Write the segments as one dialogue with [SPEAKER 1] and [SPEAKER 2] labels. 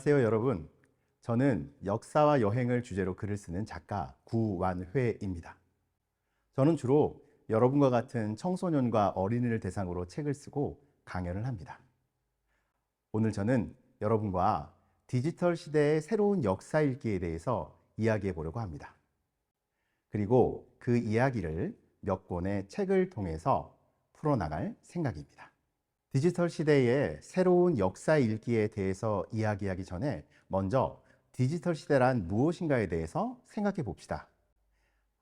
[SPEAKER 1] 안녕하세요, 여러분. 저는 역사와 여행을 주제로 글을 쓰는 작가 구완회입니다. 저는 주로 여러분과 같은 청소년과 어린이를 대상으로 책을 쓰고 강연을 합니다. 오늘 저는 여러분과 디지털 시대의 새로운 역사 읽기에 대해서 이야기해 보려고 합니다. 그리고 그 이야기를 몇 권의 책을 통해서 풀어나갈 생각입니다. 디지털 시대의 새로운 역사 읽기에 대해서 이야기하기 전에 먼저 디지털 시대란 무엇인가에 대해서 생각해 봅시다.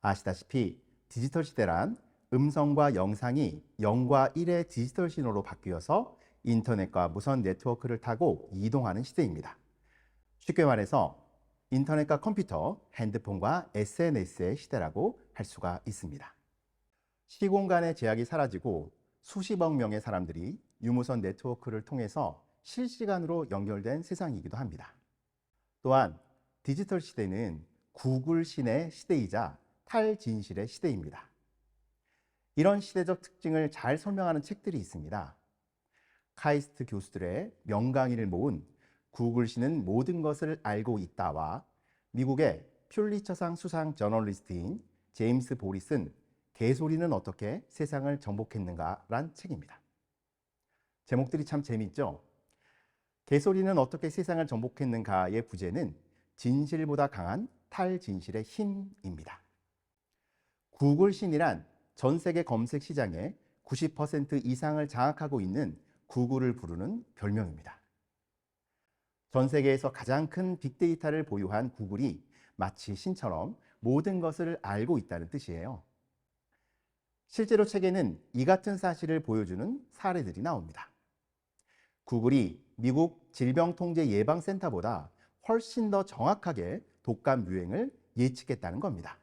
[SPEAKER 1] 아시다시피 디지털 시대란 음성과 영상이 0과 1의 디지털 신호로 바뀌어서 인터넷과 무선 네트워크를 타고 이동하는 시대입니다. 쉽게 말해서 인터넷과 컴퓨터, 핸드폰과 SNS의 시대라고 할 수가 있습니다. 시공간의 제약이 사라지고 수십억 명의 사람들이 유무선 네트워크를 통해서 실시간으로 연결된 세상이기도 합니다. 또한 디지털 시대는 구글 신의 시대이자 탈진실의 시대입니다. 이런 시대적 특징을 잘 설명하는 책들이 있습니다. 카이스트 교수들의 명강의를 모은 구글 신은 모든 것을 알고 있다와 미국의 퓰리처상 수상 저널리스트인 제임스 볼이 쓴 개소리는 어떻게 세상을 정복했는가란 책입니다. 제목들이 참 재밌죠? 개소리는 어떻게 세상을 정복했는가의 부제는 진실보다 강한 탈진실의 힘입니다. 구글 신이란 전 세계 검색 시장의 90% 이상을 장악하고 있는 구글을 부르는 별명입니다. 전 세계에서 가장 큰 빅데이터를 보유한 구글이 마치 신처럼 모든 것을 알고 있다는 뜻이에요. 실제로 책에는 이 같은 사실을 보여주는 사례들이 나옵니다. 구글이 미국 질병통제예방센터보다 훨씬 더 정확하게 독감 유행을 예측했다는 겁니다.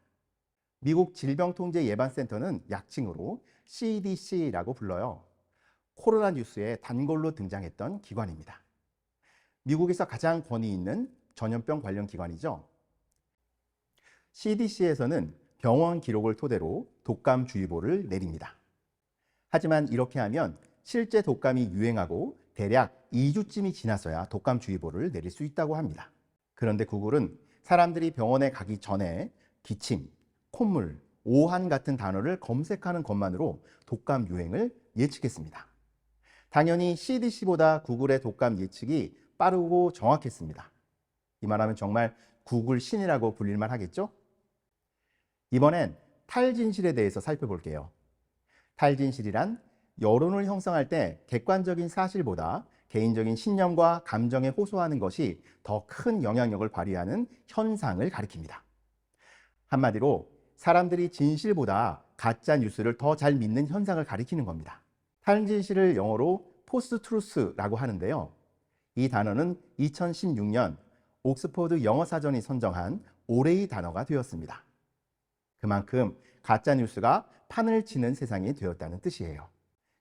[SPEAKER 1] 미국 질병통제예방센터는 약칭으로 CDC라고 불러요. 코로나 뉴스에 단골로 등장했던 기관입니다. 미국에서 가장 권위 있는 전염병 관련 기관이죠. CDC에서는 병원 기록을 토대로 독감주의보를 내립니다. 하지만 이렇게 하면 실제 독감이 유행하고 대략 2주쯤이 지나서야 독감주의보를 내릴 수 있다고 합니다. 그런데 구글은 사람들이 병원에 가기 전에 기침, 콧물, 오한 같은 단어를 검색하는 것만으로 독감 유행을 예측했습니다. 당연히 CDC보다 구글의 독감 예측이 빠르고 정확했습니다. 이 말하면 정말 구글 신이라고 불릴만 하겠죠? 이번엔 탈진실에 대해서 살펴볼게요. 탈진실이란 여론을 형성할 때 객관적인 사실보다 개인적인 신념과 감정에 호소하는 것이 더 큰 영향력을 발휘하는 현상을 가리킵니다. 한마디로 사람들이 진실보다 가짜 뉴스를 더 잘 믿는 현상을 가리키는 겁니다. 탈진실을 영어로 포스트 트루스라고 하는데요. 이 단어는 2016년 옥스퍼드 영어사전이 선정한 올해의 단어가 되었습니다. 그만큼 가짜 뉴스가 판을 치는 세상이 되었다는 뜻이에요.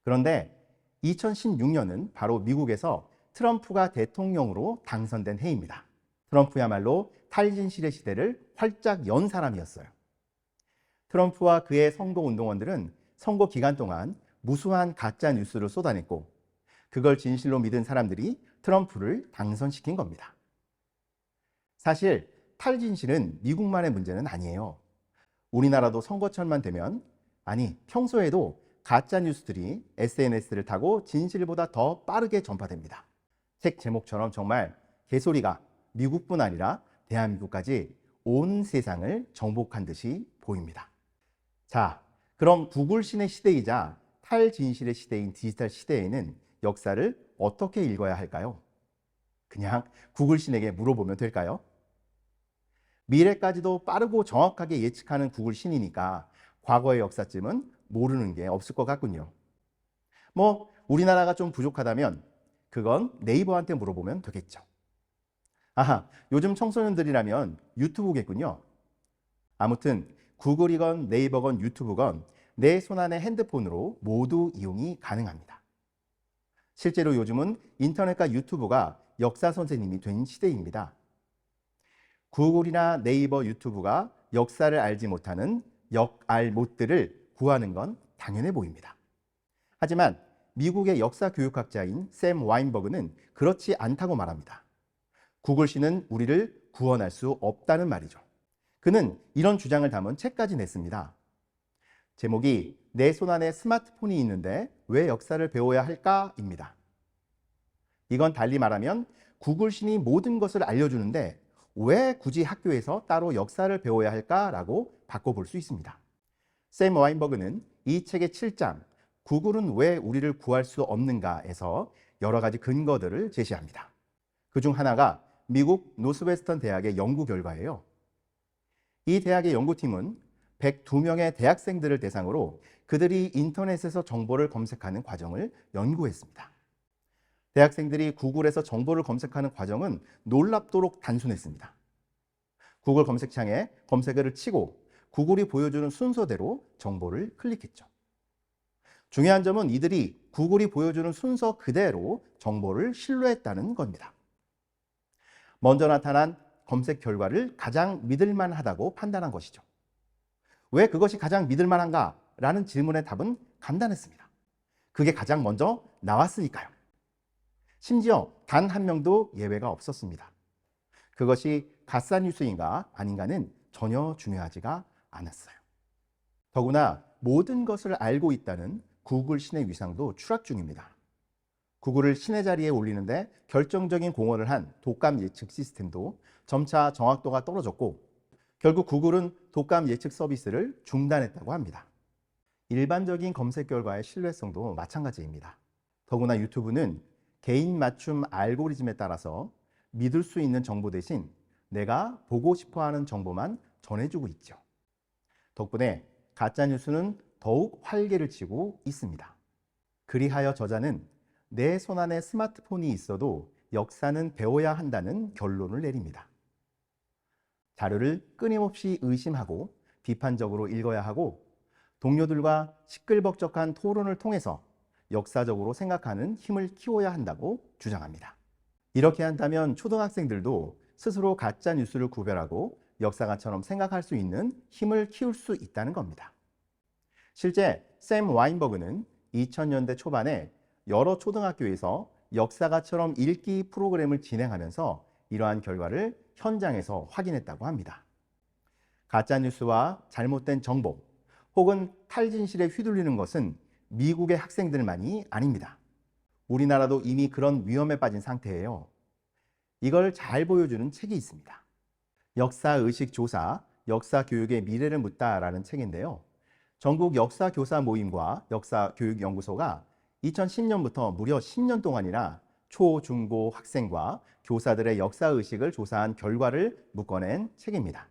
[SPEAKER 1] 그런데 2016년은 바로 미국에서 트럼프가 대통령으로 당선된 해입니다. 트럼프야말로 탈진실의 시대를 활짝 연 사람이었어요. 트럼프와 그의 선거운동원들은 선거 기간 동안 무수한 가짜 뉴스를 쏟아냈고 그걸 진실로 믿은 사람들이 트럼프를 당선시킨 겁니다. 사실 탈진실은 미국만의 문제는 아니에요. 우리나라도 선거철만 되면, 아니 평소에도 가짜 뉴스들이 SNS를 타고 진실보다 더 빠르게 전파됩니다. 책 제목처럼 정말 개소리가 미국뿐 아니라 대한민국까지 온 세상을 정복한 듯이 보입니다. 자, 그럼 구글 신의 시대이자 탈진실의 시대인 디지털 시대에는 역사를 어떻게 읽어야 할까요? 그냥 구글 신에게 물어보면 될까요? 미래까지도 빠르고 정확하게 예측하는 구글 신이니까 과거의 역사쯤은 모르는 게 없을 것 같군요. 우리나라가 좀 부족하다면 그건 네이버한테 물어보면 되겠죠. 아하, 요즘 청소년들이라면 유튜브겠군요. 아무튼 구글이건 네이버건 유튜브건 내 손안의 핸드폰으로 모두 이용이 가능합니다. 실제로 요즘은 인터넷과 유튜브가 역사 선생님이 된 시대입니다. 구글이나 네이버, 유튜브가 역사를 알지 못하는 역알못들을 구하는 건 당연해 보입니다. 하지만 미국의 역사 교육학자인 샘 와인버그는 그렇지 않다고 말합니다. 구글씨는 우리를 구원할 수 없다는 말이죠. 그는 이런 주장을 담은 책까지 냈습니다. 제목이 내 손안에 스마트폰이 있는데 왜 역사를 배워야 할까?입니다. 이건 달리 말하면 구글신이 모든 것을 알려주는데 왜 굳이 학교에서 따로 역사를 배워야 할까라고 바꿔볼 수 있습니다. 샘 와인버그는 이 책의 7장 구글은 왜 우리를 구할 수 없는가에서 여러 가지 근거들을 제시합니다. 그중 하나가 미국 노스웨스턴 대학의 연구 결과예요. 이 대학의 연구팀은 102명의 대학생들을 대상으로 그들이 인터넷에서 정보를 검색하는 과정을 연구했습니다. 대학생들이 구글에서 정보를 검색하는 과정은 놀랍도록 단순했습니다. 구글 검색창에 검색어를 치고 구글이 보여주는 순서대로 정보를 클릭했죠. 중요한 점은 이들이 구글이 보여주는 순서 그대로 정보를 신뢰했다는 겁니다. 먼저 나타난 검색 결과를 가장 믿을만하다고 판단한 것이죠. 왜 그것이 가장 믿을만한가? 라는 질문의 답은 간단했습니다. 그게 가장 먼저 나왔으니까요. 심지어 단 한 명도 예외가 없었습니다. 그것이 가짜뉴스인가 아닌가는 전혀 중요하지가 않았어요. 더구나 모든 것을 알고 있다는 구글 신의 위상도 추락 중입니다. 구글을 신의 자리에 올리는데 결정적인 공헌을 한 독감 예측 시스템도 점차 정확도가 떨어졌고 결국 구글은 독감 예측 서비스를 중단했다고 합니다. 일반적인 검색 결과의 신뢰성도 마찬가지입니다. 더구나 유튜브는 개인 맞춤 알고리즘에 따라서 믿을 수 있는 정보 대신 내가 보고 싶어 하는 정보만 전해주고 있죠. 덕분에 가짜뉴스는 더욱 활개를 치고 있습니다. 그리하여 저자는 내 손안에 스마트폰이 있어도 역사는 배워야 한다는 결론을 내립니다. 자료를 끊임없이 의심하고 비판적으로 읽어야 하고 동료들과 시끌벅적한 토론을 통해서 역사적으로 생각하는 힘을 키워야 한다고 주장합니다. 이렇게 한다면 초등학생들도 스스로 가짜 뉴스를 구별하고 역사가처럼 생각할 수 있는 힘을 키울 수 있다는 겁니다. 실제 샘 와인버그는 2000년대 초반에 여러 초등학교에서 역사가처럼 읽기 프로그램을 진행하면서 이러한 결과를 현장에서 확인했다고 합니다. 가짜뉴스와 잘못된 정보 혹은 탈진실에 휘둘리는 것은 미국의 학생들만이 아닙니다. 우리나라도 이미 그런 위험에 빠진 상태예요. 이걸 잘 보여주는 책이 있습니다. 역사의식 조사, 역사교육의 미래를 묻다라는 책인데요. 전국 역사교사 모임과 역사교육연구소가 2010년부터 무려 10년 동안이나 초, 중, 고 학생과 교사들의 역사의식을 조사한 결과를 묶어낸 책입니다.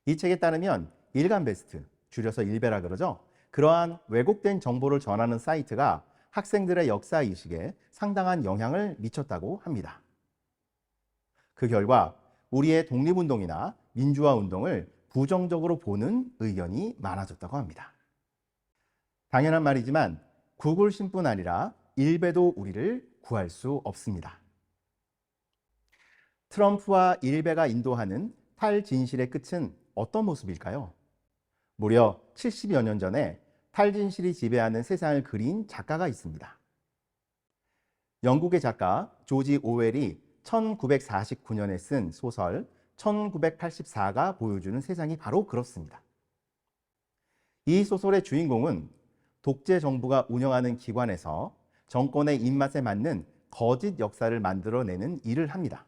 [SPEAKER 1] 이 책에 따르면 일간베스트, 줄여서 일베라 그러죠. 그러한 왜곡된 정보를 전하는 사이트가 학생들의 역사의식에 상당한 영향을 미쳤다고 합니다. 그 결과 우리의 독립운동이나 민주화운동을 부정적으로 보는 의견이 많아졌다고 합니다. 당연한 말이지만 구글신뿐 아니라 일베도 우리를 구할 수 없습니다. 트럼프와 일베가 인도하는 탈진실의 끝은 어떤 모습일까요? 무려 70여 년 전에 탈진실이 지배하는 세상을 그린 작가가 있습니다. 영국의 작가 조지 오웰이 1949년에 쓴 소설 1984가 보여주는 세상이 바로 그렇습니다. 이 소설의 주인공은 독재 정부가 운영하는 기관에서 정권의 입맛에 맞는 거짓 역사를 만들어내는 일을 합니다.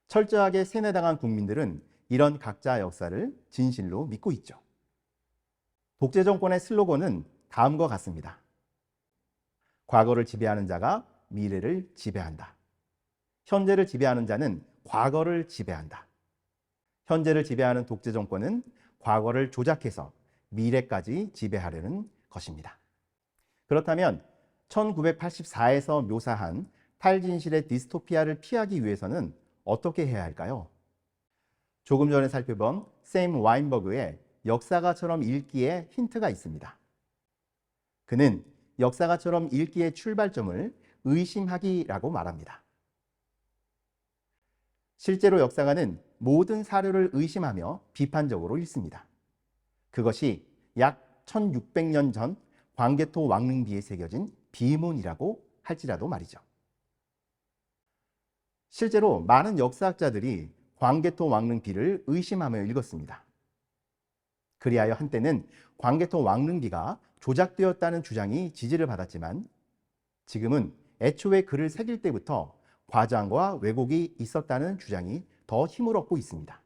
[SPEAKER 1] 철저하게 세뇌당한 국민들은 이런 가짜 역사를 진실로 믿고 있죠. 독재 정권의 슬로건은 다음과 같습니다. 과거를 지배하는 자가 미래를 지배한다. 현재를 지배하는 자는 과거를 지배한다. 현재를 지배하는 독재 정권은 과거를 조작해서 미래까지 지배하려는 것입니다. 그렇다면 1984에서 묘사한 탈진실의 디스토피아를 피하기 위해서는 어떻게 해야 할까요? 조금 전에 살펴본 샘 와인버그의 역사가처럼 읽기에 힌트가 있습니다. 그는 역사가처럼 읽기의 출발점을 의심하기라고 말합니다. 실제로 역사가는 모든 사료를 의심하며 비판적으로 읽습니다. 그것이 약 1600년 전 광개토 왕릉비에 새겨진 비문이라고 할지라도 말이죠. 실제로 많은 역사학자들이 광개토 왕릉비를 의심하며 읽었습니다. 그리하여 한때는 광개토 왕릉비가 조작되었다는 주장이 지지를 받았지만 지금은 애초에 글을 새길 때부터 과장과 왜곡이 있었다는 주장이 더 힘을 얻고 있습니다.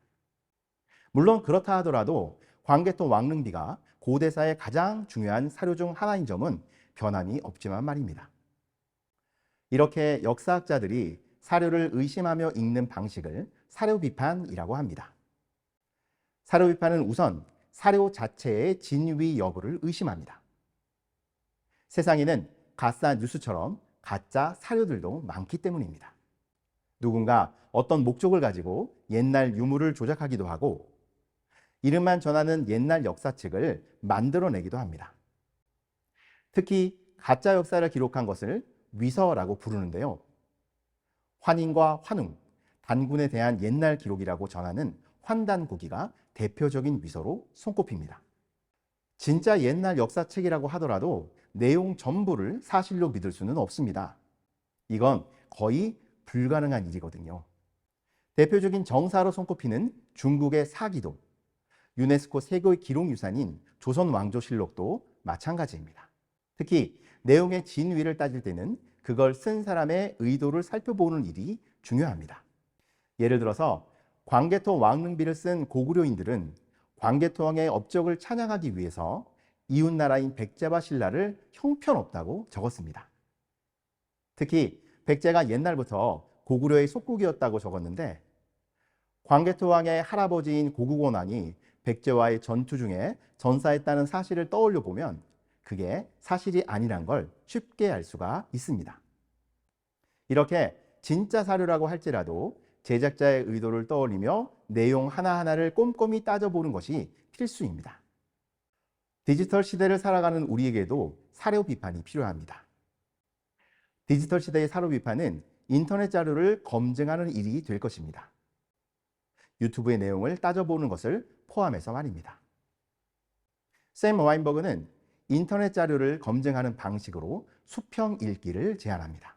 [SPEAKER 1] 물론 그렇다 하더라도 광개토 왕릉비가 고대사의 가장 중요한 사료 중 하나인 점은 변함이 없지만 말입니다. 이렇게 역사학자들이 사료를 의심하며 읽는 방식을 사료 비판이라고 합니다. 사료 비판은 우선 사료 자체의 진위 여부를 의심합니다. 세상에는 가짜 뉴스처럼 가짜 사료들도 많기 때문입니다. 누군가 어떤 목적을 가지고 옛날 유물을 조작하기도 하고 이름만 전하는 옛날 역사책을 만들어내기도 합니다. 특히 가짜 역사를 기록한 것을 위서라고 부르는데요. 환인과 환웅, 단군에 대한 옛날 기록이라고 전하는 환단고기가 대표적인 위서로 손꼽힙니다. 진짜 옛날 역사책이라고 하더라도 내용 전부를 사실로 믿을 수는 없습니다. 이건 거의 불가능한 일이거든요. 대표적인 정사로 손꼽히는 중국의 사기도, 유네스코 세계 기록유산인 조선왕조실록도 마찬가지입니다. 특히 내용의 진위를 따질 때는 그걸 쓴 사람의 의도를 살펴보는 일이 중요합니다. 예를 들어서 광개토 왕릉비를 쓴 고구려인들은 광개토 왕의 업적을 찬양하기 위해서 이웃나라인 백제와 신라를 형편없다고 적었습니다. 특히 백제가 옛날부터 고구려의 속국이었다고 적었는데 광개토 왕의 할아버지인 고국원 왕이 백제와의 전투 중에 전사했다는 사실을 떠올려 보면 그게 사실이 아니란 걸 쉽게 알 수가 있습니다. 이렇게 진짜 사료라고 할지라도 제작자의 의도를 떠올리며 내용 하나하나를 꼼꼼히 따져보는 것이 필수입니다. 디지털 시대를 살아가는 우리에게도 사료 비판이 필요합니다. 디지털 시대의 사료 비판은 인터넷 자료를 검증하는 일이 될 것입니다. 유튜브의 내용을 따져보는 것을 포함해서 말입니다. 샘 와인버그는 인터넷 자료를 검증하는 방식으로 수평 읽기를 제안합니다.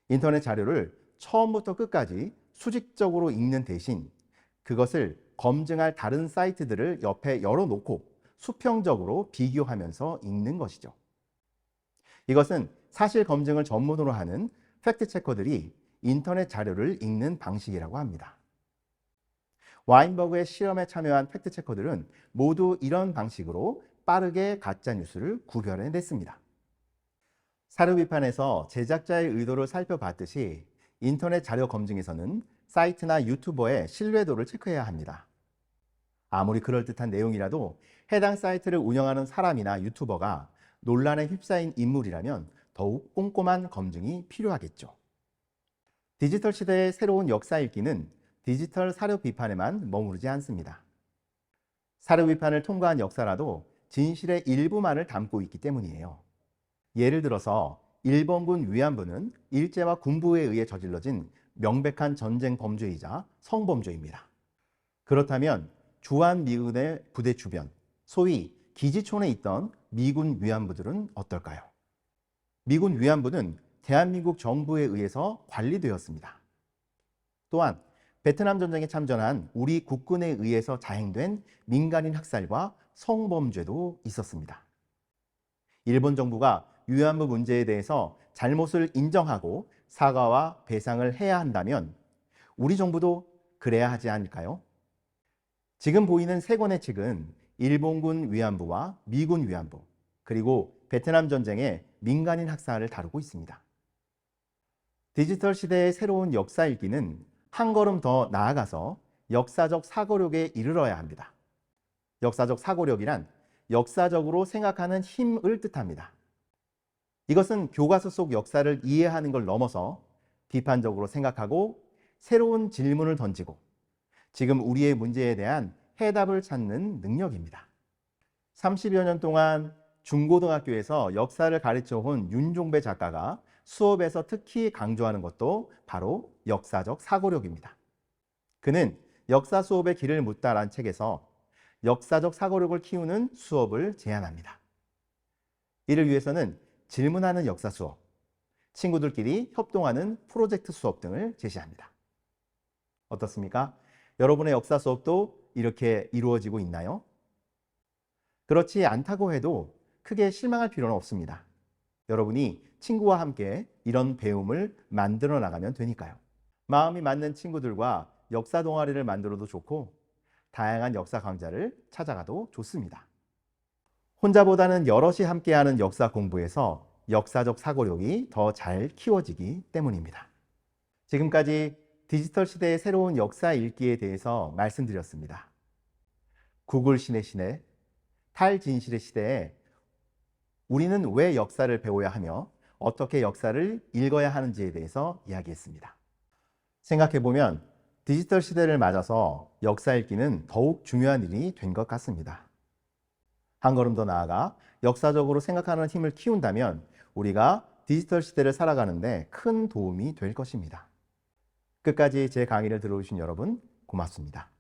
[SPEAKER 1] 인터넷 자료를 처음부터 끝까지 수직적으로 읽는 대신 그것을 검증할 다른 사이트들을 옆에 열어놓고 수평적으로 비교하면서 읽는 것이죠. 이것은 사실 검증을 전문으로 하는 팩트체커들이 인터넷 자료를 읽는 방식이라고 합니다. 와인버그의 실험에 참여한 팩트체커들은 모두 이런 방식으로 빠르게 가짜뉴스를 구별해냈습니다. 사료 비판에서 제작자의 의도를 살펴봤듯이 인터넷 자료 검증에서는 사이트나 유튜버의 신뢰도를 체크해야 합니다. 아무리 그럴듯한 내용이라도 해당 사이트를 운영하는 사람이나 유튜버가 논란에 휩싸인 인물이라면 더욱 꼼꼼한 검증이 필요하겠죠. 디지털 시대의 새로운 역사 읽기는 디지털 사료 비판에만 머무르지 않습니다. 사료 비판을 통과한 역사라도 진실의 일부만을 담고 있기 때문이에요. 예를 들어서 일본군 위안부는 일제와 군부에 의해 저질러진 명백한 전쟁 범죄이자 성범죄입니다. 그렇다면 주한미군의 부대 주변, 소위 기지촌에 있던 미군 위안부들은 어떨까요? 미군 위안부는 대한민국 정부에 의해서 관리되었습니다. 또한 베트남 전쟁에 참전한 우리 국군에 의해서 자행된 민간인 학살과 성범죄도 있었습니다. 일본 정부가 위안부 문제에 대해서 잘못을 인정하고 사과와 배상을 해야 한다면 우리 정부도 그래야 하지 않을까요? 지금 보이는 세 권의 책은 일본군 위안부와 미군 위안부, 그리고 베트남 전쟁의 민간인 학살을 다루고 있습니다. 디지털 시대의 새로운 역사 읽기는 한 걸음 더 나아가서 역사적 사고력에 이르러야 합니다. 역사적 사고력이란 역사적으로 생각하는 힘을 뜻합니다. 이것은 교과서 속 역사를 이해하는 걸 넘어서 비판적으로 생각하고 새로운 질문을 던지고 지금 우리의 문제에 대한 해답을 찾는 능력입니다. 30여 년 동안 중고등학교에서 역사를 가르쳐 온 윤종배 작가가 수업에서 특히 강조하는 것도 바로 역사적 사고력입니다. 그는 역사 수업의 길을 묻다란 책에서 역사적 사고력을 키우는 수업을 제안합니다. 이를 위해서는 질문하는 역사 수업, 친구들끼리 협동하는 프로젝트 수업 등을 제시합니다. 어떻습니까? 여러분의 역사 수업도 이렇게 이루어지고 있나요? 그렇지 않다고 해도 크게 실망할 필요는 없습니다. 여러분이 친구와 함께 이런 배움을 만들어 나가면 되니까요. 마음이 맞는 친구들과 역사 동아리를 만들어도 좋고, 다양한 역사 강좌를 찾아가도 좋습니다. 혼자보다는 여럿이 함께하는 역사 공부에서 역사적 사고력이 더 잘 키워지기 때문입니다. 지금까지 디지털 시대의 새로운 역사 읽기에 대해서 말씀드렸습니다. 구글 신의 시대, 탈진실의 시대에 우리는 왜 역사를 배워야 하며 어떻게 역사를 읽어야 하는지에 대해서 이야기했습니다. 생각해보면 디지털 시대를 맞아서 역사 읽기는 더욱 중요한 일이 된 것 같습니다. 한 걸음 더 나아가 역사적으로 생각하는 힘을 키운다면 우리가 디지털 시대를 살아가는데 큰 도움이 될 것입니다. 끝까지 제 강의를 들어주신 여러분 고맙습니다.